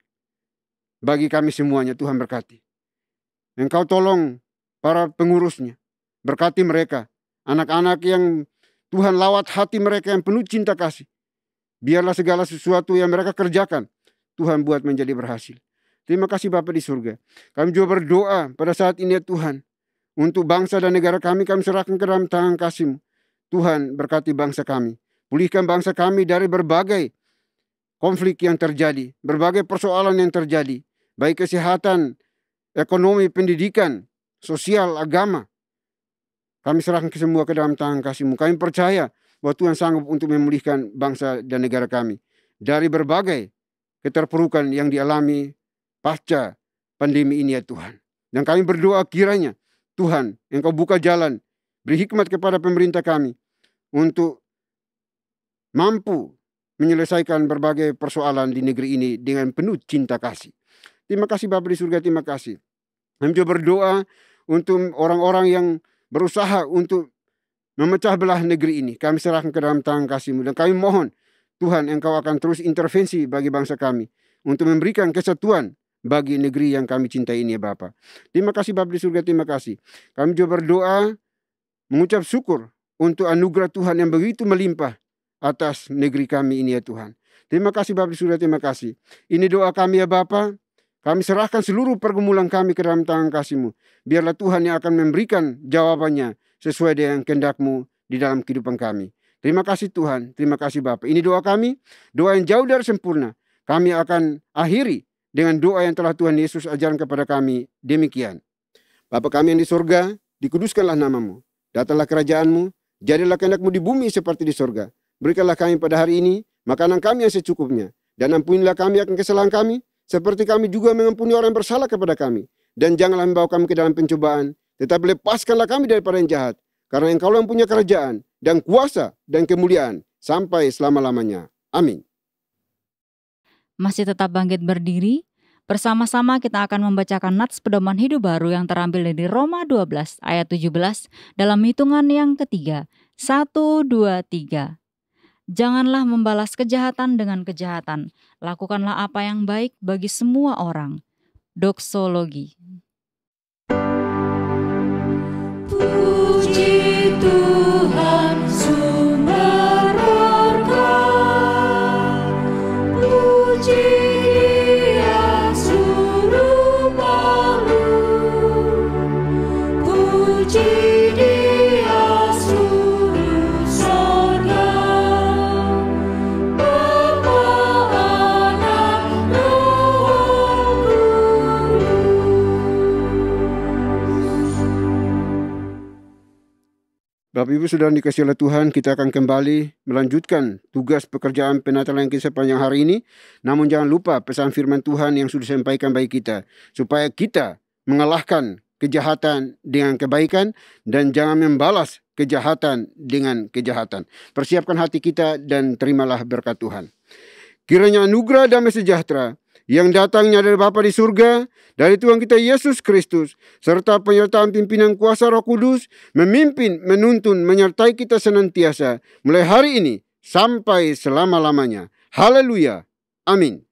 bagi kami semuanya. Tuhan berkati. Engkau tolong para pengurusnya. Berkati mereka. Anak-anak yang Tuhan lawat hati mereka yang penuh cinta kasih. Biarlah segala sesuatu yang mereka kerjakan Tuhan buat menjadi berhasil. Terima kasih Bapa di surga. Kami juga berdoa pada saat ini ya Tuhan. Untuk bangsa dan negara kami serahkan ke dalam tangan kasih-Mu. Tuhan berkati bangsa kami. Pulihkan bangsa kami dari berbagai konflik yang terjadi. Berbagai persoalan yang terjadi. Baik kesehatan, ekonomi, pendidikan, sosial, agama. Kami serahkan semua ke dalam tangan kasih-Mu. Kami percaya bahwa Tuhan sanggup untuk memulihkan bangsa dan negara kami. Dari berbagai keterpurukan yang dialami pasca pandemi ini ya Tuhan. Dan kami berdoa kiranya Tuhan, Engkau buka jalan, beri hikmat kepada pemerintah kami untuk mampu menyelesaikan berbagai persoalan di negeri ini dengan penuh cinta kasih. Terima kasih Bapa di surga, terima kasih. Kami juga berdoa untuk orang-orang yang berusaha untuk memecah belah negeri ini. Kami serahkan ke dalam tangan kasih-Mu. Dan kami mohon, Tuhan Engkau akan terus intervensi bagi bangsa kami untuk memberikan kesatuan bagi negeri yang kami cintai ini ya Bapa. Terima kasih Bapa di surga, terima kasih. Kami juga berdoa mengucap syukur untuk anugerah Tuhan yang begitu melimpah atas negeri kami ini ya Tuhan. Terima kasih Bapa di surga, terima kasih. Ini doa kami ya Bapa. Kami serahkan seluruh pergumulan kami ke dalam tangan kasih-Mu. Biarlah Tuhan yang akan memberikan jawabannya sesuai dengan kehendak-Mu di dalam kehidupan kami. Terima kasih Tuhan, terima kasih Bapa. Ini doa kami, doa yang jauh dari sempurna. Kami akan akhiri dengan doa yang telah Tuhan Yesus ajarkan kepada kami. Demikian. Bapa kami yang di surga, dikuduskanlah nama-Mu. Datanglah kerajaan-Mu, jadilah kehendak-Mu di bumi seperti di surga. Berikanlah kami pada hari ini makanan kami yang secukupnya. Dan ampunilah kami akan kesalahan kami, seperti kami juga mengampuni orang yang bersalah kepada kami. Dan janganlah membawa kami ke dalam pencobaan, tetapi lepaskanlah kami daripada yang jahat. Karena Engkau yang punya kerajaan, dan kuasa, dan kemuliaan, sampai selama-lamanya. Amin. Masih tetap bangkit berdiri, bersama-sama kita akan membacakan nats pedoman hidup baru yang terambil dari Roma 12 ayat 17 dalam hitungan yang ketiga. 1, 2, 3. Janganlah membalas kejahatan dengan kejahatan. Lakukanlah apa yang baik bagi semua orang. Doksologi. Puji Tuhan sumber berkah. Puji Bapak Ibu Saudara dikasihi oleh Tuhan, kita akan kembali melanjutkan tugas pekerjaan penatalan kita sepanjang hari ini. Namun jangan lupa pesan firman Tuhan yang sudah disampaikan bagi kita, supaya kita mengalahkan kejahatan dengan kebaikan dan jangan membalas kejahatan dengan kejahatan. Persiapkan hati kita dan terimalah berkat Tuhan. Kiranya anugerah damai sejahtera yang datangnya dari Bapa di surga, dari Tuhan kita Yesus Kristus, serta penyertaan pimpinan kuasa Roh Kudus, memimpin, menuntun, menyertai kita senantiasa, mulai hari ini sampai selama-lamanya. Haleluya. Amin.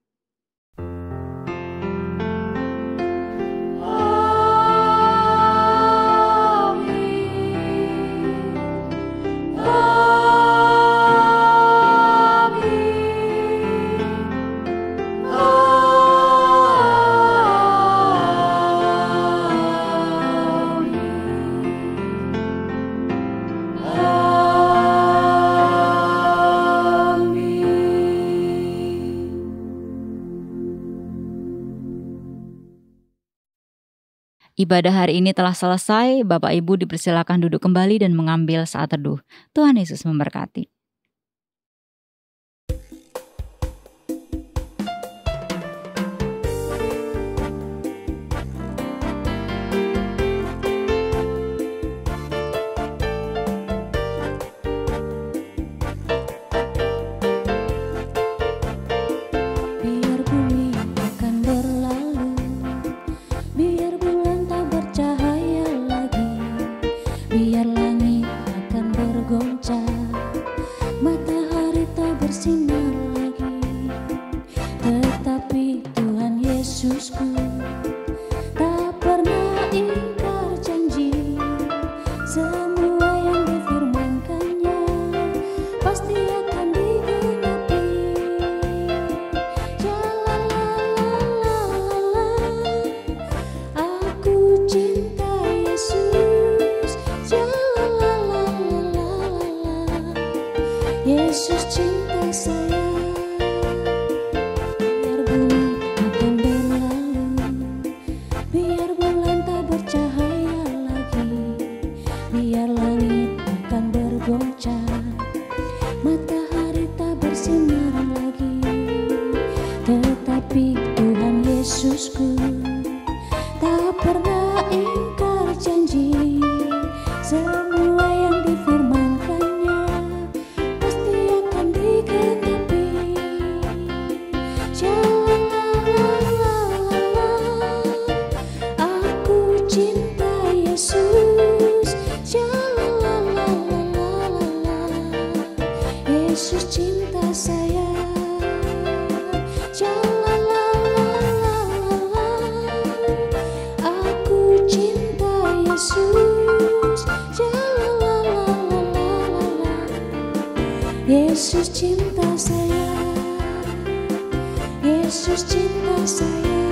Ibadah hari ini telah selesai. Bapak Ibu dipersilakan duduk kembali dan mengambil saat teduh. Tuhan Yesus memberkati. Biar bumi akan berlalu, biar bulan tak bercahaya lagi, biar langit akan bergoncang, matahari tak bersinar lagi. Tetapi Tuhan Yesusku tak pernah ingkar janji, semua yang difirmankannya pasti akan digenapi. Aku cinta Yesus, Yesus cinta saya. Biar bumi akan berlalu, biar bulan tak bercahaya lagi, biar langit akan bergoncang, matahari tak bersinar lagi. Tetapi Tuhan Yesusku tak pernah ingkar janji, semua yang difirmankannya pasti akan digenapi. Aku cinta Yesus, Yesus cinta saya. Aku cinta Yesus, Yesus cinta saya. Yesus cinta saya.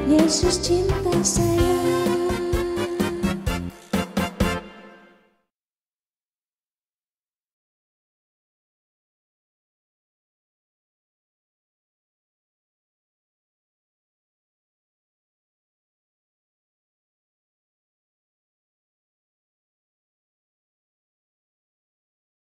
Yesus cinta saya.